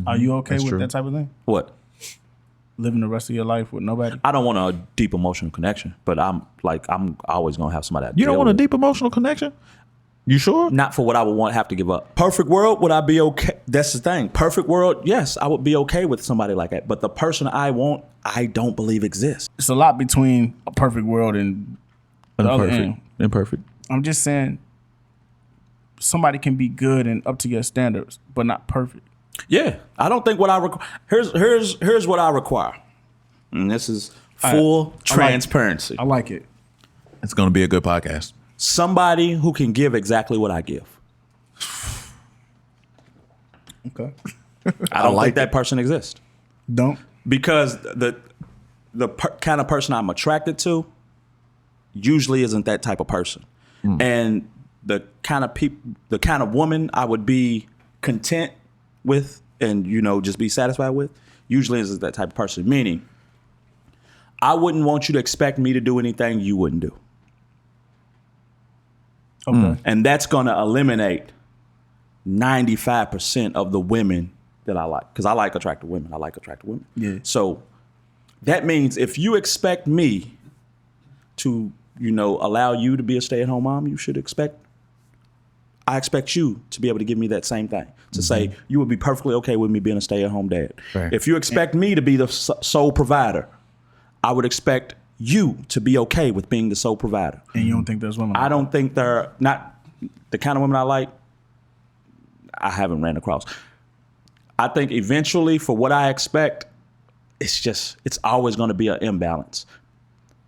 Are you okay That's with true. that type of thing? What? Living the rest of your life with nobody? I don't want a deep emotional connection, but I'm always gonna have somebody. You don't want a deep emotional connection? You sure? Not for what I would have to give up. Perfect world, would I be okay? That's the thing. Perfect world, yes, I would be okay with somebody like that. But the person I want, I don't believe exists. It's a lot between a perfect world and the other end. Imperfect. I'm just saying somebody can be good and up to your standards, but not perfect. Yeah, I don't think what I require. Here's what I require, and this is full transparency. I like it. It's going to be a good podcast. Somebody who can give exactly what I give. Okay. I don't think that person exists. Don't. Because the kind of person I'm attracted to usually isn't that type of person. And the kind of woman I would be content with and just be satisfied with usually isn't that type of person. Meaning, I wouldn't want you to expect me to do anything you wouldn't do. Okay. And that's going to eliminate 95% of the women that I like. Because I like attractive women. Yeah. So that means if you expect me to, allow you to be a stay-at-home mom, I expect you to be able to give me that same thing. To say you would be perfectly okay with me being a stay-at-home dad. Right. If you expect me to be the sole provider, I would expect you to be okay with being the sole provider. And you don't think there's women? I don't think they're not the kind of women I like. I haven't ran across. I think eventually, for what I expect, it's always going to be an imbalance.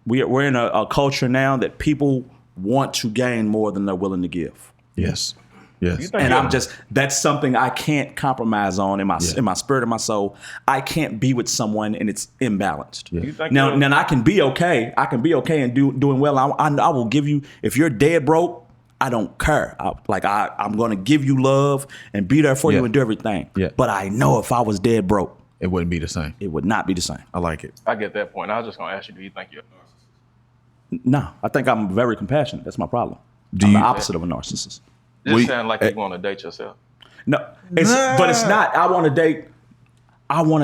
We're in a culture now that people want to gain more than they're willing to give. Yes. Yes. And that's something I can't compromise on in my spirit and my soul. I can't be with someone and it's imbalanced. Yeah. Now I can be okay. I can be okay and doing well. I will give you, if you're dead broke, I don't care. I'm going to give you love and be there for you and do everything. Yeah. But I know if I was dead broke, It wouldn't be the same. it would not be the same. I like it. I get that point. I was just gonna ask you, do you think you're a narcissist? No, I think I'm very compassionate. That's my problem. Do I'm you- the opposite of a narcissist. Just sound like you want to date yourself. No, but it's not. I want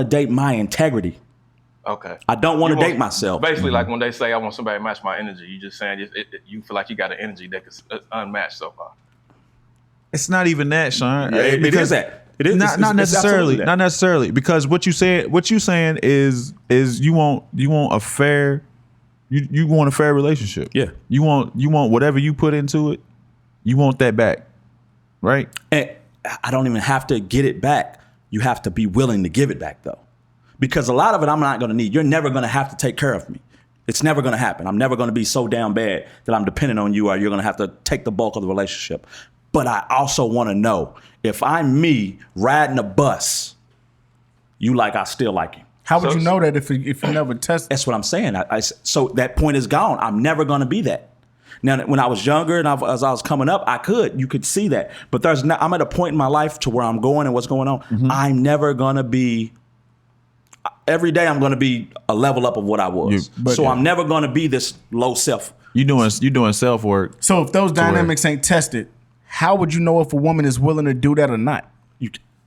to date my integrity. Okay. I don't want You to date myself. Basically, like when they say I want somebody to match my energy, you just saying you feel like you got an energy that's unmatched so far. It's not even that, Sean. Yeah, it is that. It is not it's necessarily. absolutely that. Not necessarily, because what you saying is you want a fair. You want a fair relationship. Yeah. You want whatever you put into it. You want that back, right? And I don't even have to get it back. You have to be willing to give it back, though. Because a lot of it I'm not going to need. You're never going to have to take care of me. It's never going to happen. I'm never going to be so down bad that I'm dependent on you or you're going to have to take the bulk of the relationship. But I also want to know if I'm me riding a bus, I still like you. How would you know that if you never test? That's what I'm saying. So that point is gone. I'm never going to be that. Now, when I was younger and as I was coming up, you could see that. But I'm at a point in my life to where I'm going and what's going on. Mm-hmm. I'm never going to be, every day I'm going to be a level up of what I was. I'm never going to be this low self. You doing self work. So if those dynamics ain't tested, how would you know if a woman is willing to do that or not?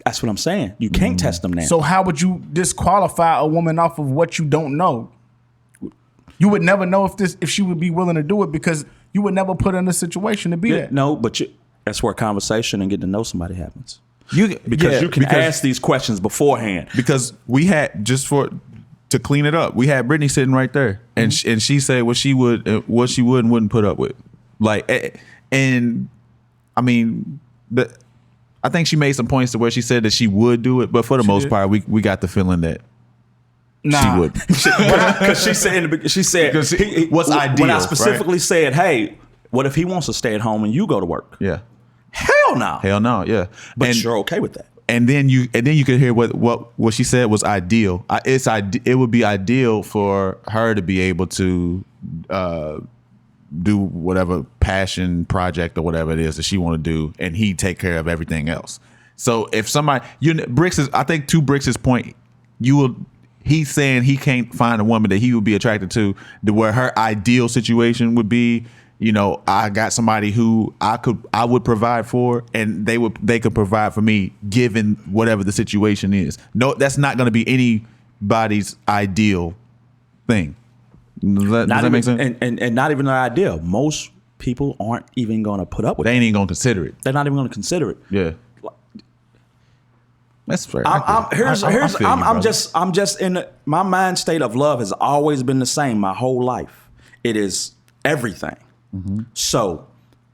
That's what I'm saying. You can't test them now. So how would you disqualify a woman off of what you don't know? You would never know if she would be willing to do it because you would never put her in a situation to be that. No, but that's where conversation and getting to know somebody happens. Because You can ask these questions beforehand. Because we had to clean it up. We had Brittany sitting right there, and she said what she would and wouldn't put up with. And I mean, I think she made some points to where she said that she would do it, but for the most part, we got the feeling that she would. Because she said what's ideal. When I specifically said, "Hey, what if he wants to stay at home and you go to work?" Yeah. Hell no. Hell no. Yeah. But you're okay with that. And then you could hear what she said was ideal. It would be ideal for her to be able to do whatever passion project or whatever it is that she want to do, and he take care of everything else. So if somebody, I think to Brix's point, he's saying he can't find a woman that he would be attracted to where her ideal situation would be, you know, I got somebody who I would provide for, and they could provide for me given whatever the situation is. No, that's not going to be anybody's ideal thing. Does that make sense? And not even an idea. Most people aren't even going to put up with They it. ain't even going to consider it. They're not even going to consider it. Yeah. That's fair. I'm just in my mind state of love has always been the same my whole life. It is everything. Mm-hmm. So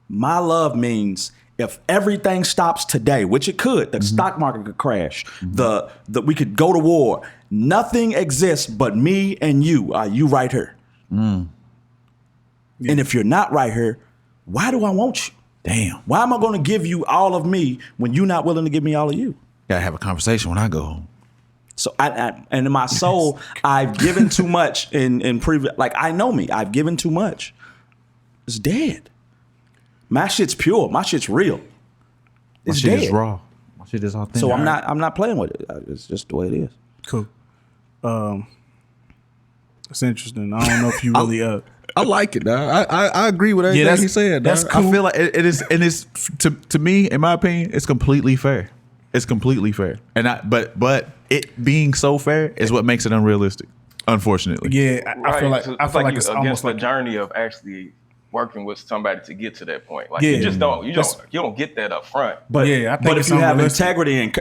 my love means if everything stops today, which it could, the stock market could crash, the we could go to war. Nothing exists but me and you. Are you right here? Yeah. And if you're not right here, why do I want you? Damn. Why am I going to give you all of me when you're not willing to give me all of you? Gotta have a conversation when I go home. So and in my soul, I've given too much in previous. Like I know me, I've given too much. It's dead. My shit's pure. My shit's real. My It's shit dead. is raw. My shit is authentic. So I'm not playing with it. It's just the way it is. Cool. It's interesting. I don't know if you really I like it, dog. I agree with everything that's- he said. that's dog. cool. I feel like it is, and it's to me, in my opinion, it's completely fair. It's completely fair, but it being so fair is what makes it unrealistic. Unfortunately, yeah. I feel like you it's against almost the like journey of actually working with somebody to get to that point. Like Yeah. you just don't you don't get that up front. But Yeah, I think but it's if you have unrealistic. integrity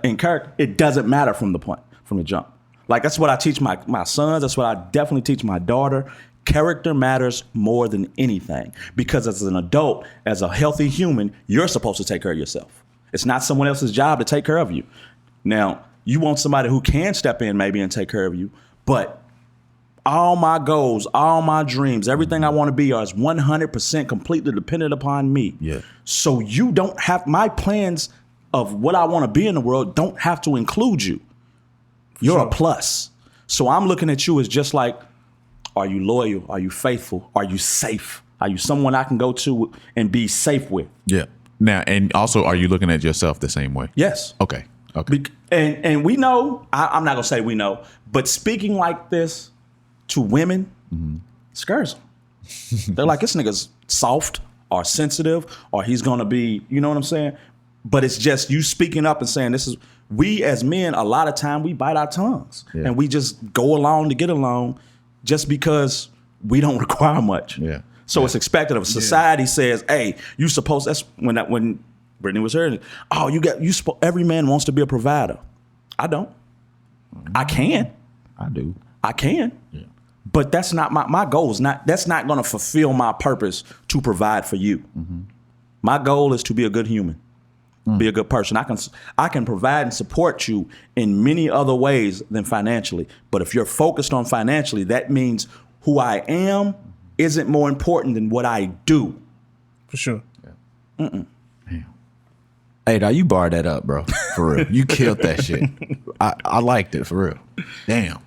and character, it doesn't matter from the jump. Like that's what I teach my sons. That's what I definitely teach my daughter. Character matters more than anything because as an adult, as a healthy human, you're supposed to take care of yourself. It's not someone else's job to take care of you. Now, you want somebody who can step in maybe and take care of you, but all my goals, all my dreams, everything I want to be is 100% completely dependent upon me. Yeah. So you don't have my plans of what I want to be in the world don't have to include you. You're a plus. So I'm looking at you as just like, are you loyal? Are you faithful? Are you safe? Are you someone I can go to and be safe with? yeah. Now, and also, are you looking at yourself the same way? Yes. Okay. And we know, I'm not going to say we know, but speaking like this to women scares them. They're like, this nigga's soft or sensitive or he's going to be, you know what I'm saying? But it's just you speaking up and saying this is, we as men, a lot of time we bite our tongues and we just go along to get along just because we don't require much. Yeah. So it's expected of society says, hey, you supposed, that's when Brittany was here. Oh, every man wants to be a provider. I don't. I can. I do. I can. Yeah. But that's not my goal. That's not going to fulfill my purpose to provide for you. My goal is to be a good human, be a good person. I can provide and support you in many other ways than financially. But if you're focused on financially, that means who I am isn't more important than what I do. for sure. Hey, now you barred that up, bro. For real. You killed that shit. I liked it, for real. Damn.